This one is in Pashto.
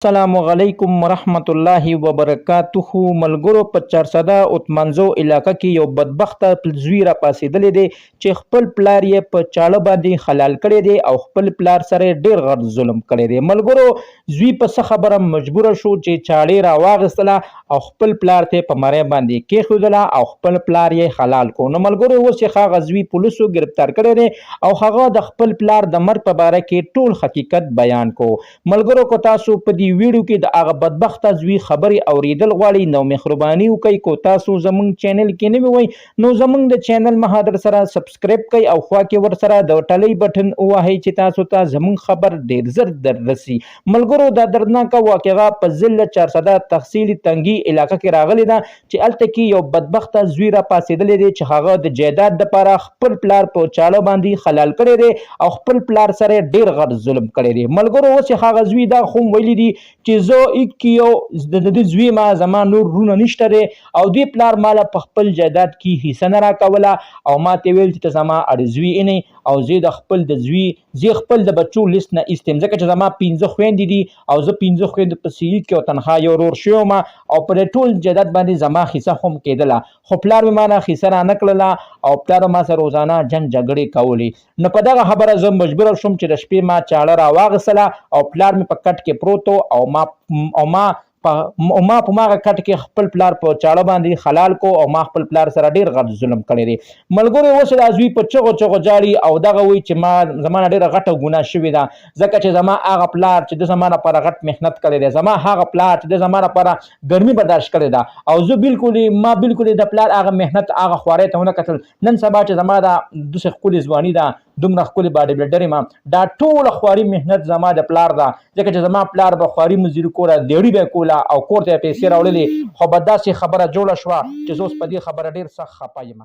السلام علیکم ورحمت الله وبرکاته. ملګرو په 400 اوتمنځو علاقه کې یو بدبخته زوی را پاسېدلی دی چې خپل پلار یې په چاړه باندې حلال کړی دی او خپل پلار سره ډیر غټ ظلم کړی دی. ملګرو زوی په څه خبره مجبور شو چې چاړې را واغستله او خپل پلار ته په مری باندې کېښودله او خپل پلار یې حلال کو. نو ملګرو اوس یې هغه زوی پولیسو ګرفتار کړی دی او هغه د خپل پلار د مرګ په باره کې ټول حقیقت بیان کو. ملګرو که تاسو په ویډیو کې د هغه بدبخته زوی خبرې اوریدل غواړئ نو مهرباني وکړئ. کو تاسو زموږ چینل کې نوی وئ نو زموږ د چینل مهادر سره سبسکرایب کړئ او خوا کې ورسره د ټلۍ بټن ووهئ چې تاسو ته زموږ خبر ډیر زر در رسي. ملګرو دا دردناکه واقعه په ضلع 400 تحصیل تنګي علاقه کې راغلی ده چې هلته کې یو بدبخته زوی را پاسېدلی دی چې هغه د جایداد دپاره خپل پلار په چاړه باندې حلال کړی دی او خپل پلار سره ډیر غټ ظلم کړی دی. ملګرو اوس یې هغه زوی دا خو ویلی دی چې زه یو د دې زوی ما زما نور رونه نشته دی او دې پلار ماله په خپل جایداد کې حصه نه راکوله او ما ته ویل چې ته زما اړ زوی نه او زه د خپل د زوی زه خپل د بچو لیست نه ایستم ځکه چې زما 15 خویندې دي او زه 15 خویندو په سیل کې او تنها یو ورور شوم او په ټول جایداد باندې زما حصه هم کېدله خو پلار مې مانه حصه را نه کړله او پلار ما سره روزانه جنګ جګړې کولې. نو په دغه خبره زه مجبور شوم چې د شپې ما چاړه را واغستله او پلار مې په کټ کې پروت او ما په ماغه کټ کې خپل پلار په چاړه باندې حلال کو او ما خپل پلار سره ډیر غټ ظلم کړی دی. ملګرو اوس د زوی په چغو جاړي او دغه وی چې ما زمانه ډیره غټه ګناه شوې ده ځکه چې زما هغه پلار چې د زمانه پر غټ محنت کړی دی زما هغه پلار چې د زمانه پر ګرمي برداشت کړی ده او زه بالکل د پلار هغه محنت هغه خوارې ته ونه کتل. نن سبا چې زما د دوسه خپل ځواني ده دومره خپل باډي بلډر ما دا ټول خواري محنت زما د پلار ده ځکه چې زما پلار به خواري مزدوري کوله دیړي به کوله او کور ته پیسې راوړلې خو به داسې خبره جوړه شوه چې زه اوس په دې خبره ډیر سخت خفه یم.